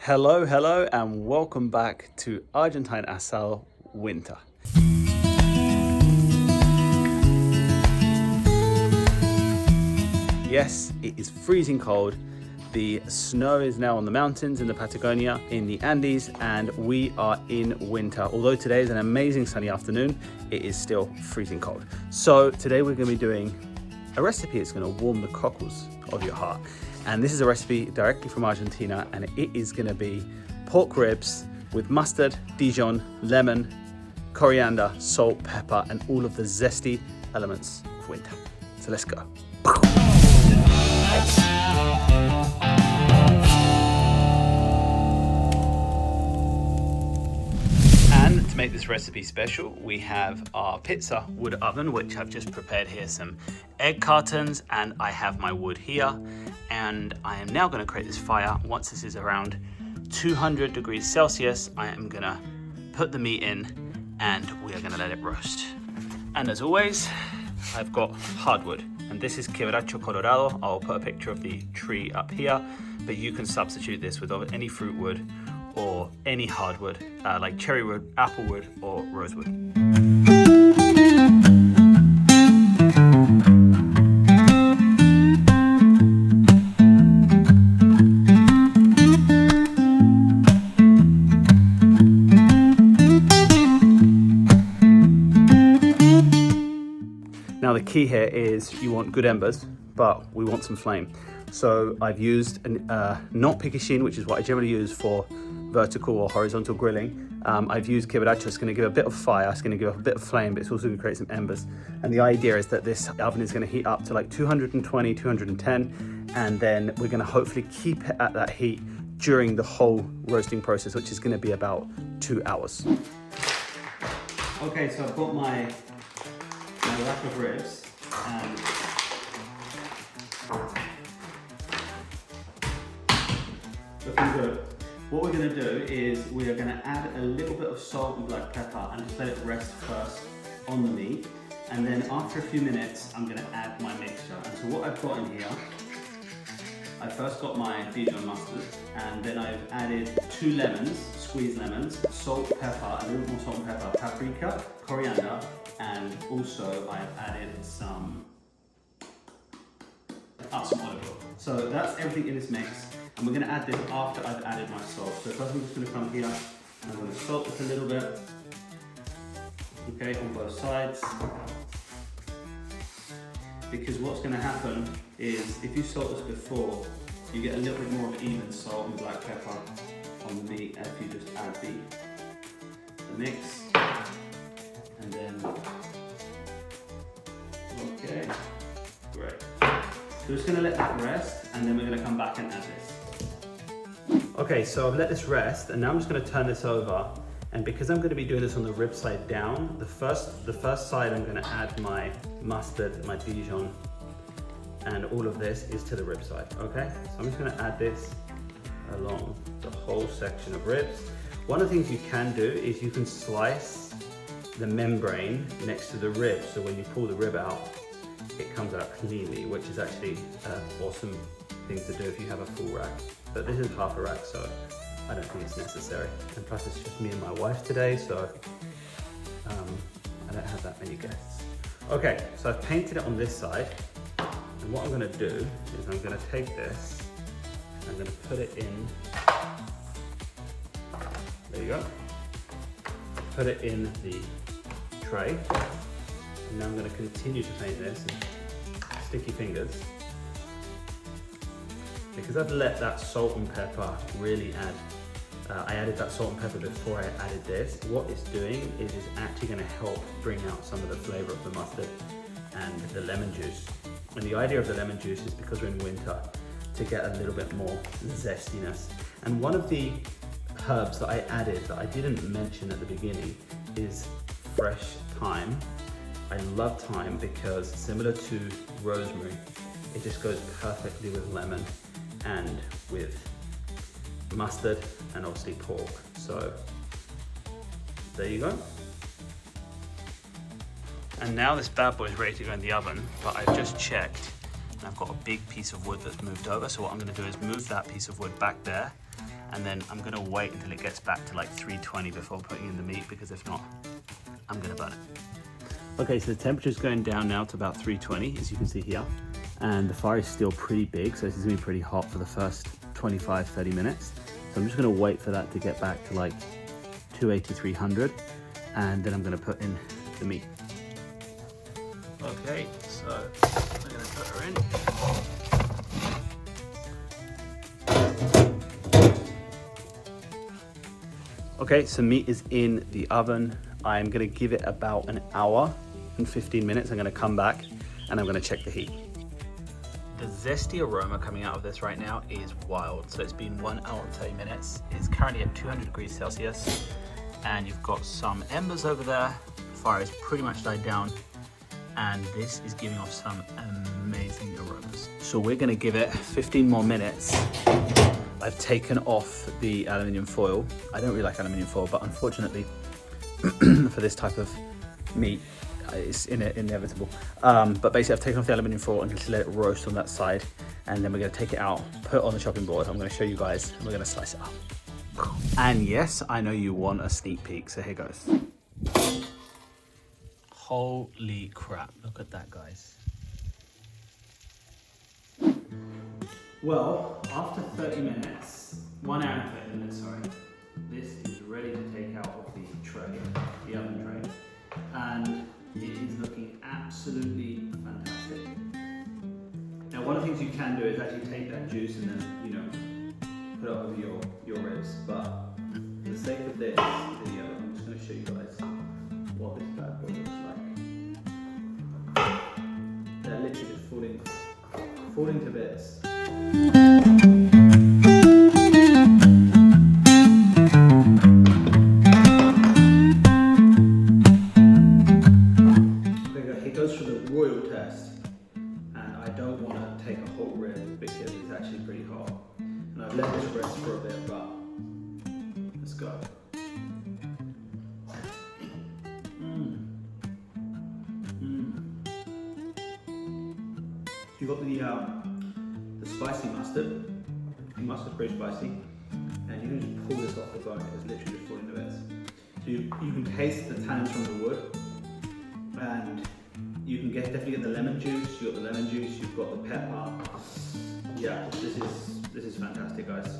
Hello, hello, and welcome back to Argentine-style winter. Yes, it is freezing cold. The snow is now on the mountains in the Patagonia, in the Andes, and we are in winter. Although today is an amazing sunny afternoon, it is still freezing cold. So today we're going to be doing a recipe that's going to warm the cockles of your heart. And this is a recipe directly from Argentina, and it is going to be pork ribs with mustard, Dijon, lemon, coriander, salt, pepper, and all of the zesty elements of winter. So let's go. And to make this recipe special, we have our pizza wood oven, which I've just prepared here some egg cartons, and I have my wood here. And I am now going to create this fire. Once this is around 200 degrees Celsius, I am going to put the meat in and we are going to let it roast. And as always, I've got hardwood, and this is quebracho colorado. I'll put a picture of the tree up here, but you can substitute this with any fruit wood or any hardwood, like cherry wood, apple wood, or rosewood. Now the key here is you want good embers, but we want some flame. So I've used not piquichin, which is what I generally use for vertical or horizontal grilling. I've used quebracho. It's going to give a bit of fire, it's going to give a bit of flame, but it's also going to create some embers. And the idea is that this oven is going to heat up to like 220, 210, and then we're going to hopefully keep it at that heat during the whole roasting process, which is going to be about 2 hours. Okay, so I've got my rack of ribs, and looking good. What we're going to do is we are going to add a little bit of salt and black pepper and just let it rest first on the meat, and then after a few minutes I'm going to add my mixture. And so what I've got in here, I first got my Dijon mustard, and then I've added 2 lemons, squeezed lemons, salt, pepper, a little more salt and pepper, paprika, coriander, and also I've added some olive oil. So that's everything in this mix, and we're going to add this after I've added my salt. So first I'm just going to come here and I'm going to salt this a little bit, okay, on both sides. Because what's going to happen is if you salt this before, you get a little bit more of even salt and black pepper on the meat if you just add the mix. And then, okay, great. So we're just going to let that rest, and then we're going to come back and add this. Okay, so I've let this rest, and now I'm just going to turn this over. And because I'm going to be doing this on the rib side down, the first side I'm going to add my mustard, my Dijon, and all of this is to the rib side, okay? So I'm just going to add this along the whole section of ribs. One of the things you can do is you can slice the membrane next to the rib, so when you pull the rib out, it comes out cleanly, which is actually an awesome thing to do if you have a full rack. But this is half a rack, so I don't think it's necessary. And plus it's just me and my wife today, so I don't have that many guests. Okay, so I've painted it on this side, and what I'm gonna do is I'm gonna take this, I'm gonna put it in, there you go, put it in the tray, and now I'm going to continue to paint this, and sticky fingers, because I've let that salt and pepper really add, I added that salt and pepper before I added this. What it's doing is it's actually going to help bring out some of the flavour of the mustard and the lemon juice. And the idea of the lemon juice is because we're in winter, to get a little bit more zestiness. And one of the herbs that I added that I didn't mention at the beginning is fresh thyme. I love thyme because similar to rosemary, it just goes perfectly with lemon and with mustard and obviously pork. So there you go. And now this bad boy is ready to go in the oven, but I've just checked and I've got a big piece of wood that's moved over. So what I'm going to do is move that piece of wood back there, And then I'm gonna wait until it gets back to like 320 before putting in the meat, because if not, I'm gonna burn it. Okay, so the temperature's going down now to about 320, as you can see here. And the fire is still pretty big, so this is gonna be pretty hot for the first 25, 30 minutes. So I'm just gonna wait for that to get back to like 280, 300, and then I'm gonna put in the meat. Okay, so I'm gonna put her in. Okay, so meat is in the oven. I'm gonna give it about an hour and 15 minutes. I'm gonna come back and I'm gonna check the heat. The zesty aroma coming out of this right now is wild. So it's been 1 hour and 30 minutes. It's currently at 200 degrees Celsius. And you've got some embers over there. The fire is pretty much died down. And this is giving off some amazing aromas. So we're gonna give it 15 more minutes. I've taken off the aluminium foil. I don't really like aluminium foil, but unfortunately for this type of meat, it's inevitable. But basically I've taken off the aluminium foil and just let it roast on that side. And then we're gonna take it out, put it on the chopping board. I'm gonna show you guys, and we're gonna slice it up. And yes, I know you want a sneak peek, so here goes. Holy crap, look at that, guys. Well, after 30 minutes, 1 hour and 30 minutes, sorry, this is ready to take out of the tray, the oven tray, and it is looking absolutely fantastic. Now, one of the things you can do is actually take that juice and then, you know, put it over your ribs, but for the sake of this video, I'm just going to show you guys what this bad boy looks like. They're literally just falling to bits. It goes for the royal test, and I don't want to take a whole rib because it's actually pretty hot. And I've let this rest for a bit, but let's go. So you've got the spicy mustard. The mustard's pretty spicy, and you can just pull this off the bone. It's literally just falling to bits. So you can taste the tannins from the wood, and you can definitely get the lemon juice. You've got the lemon juice. You've got the pepper. Yeah, this is fantastic, guys.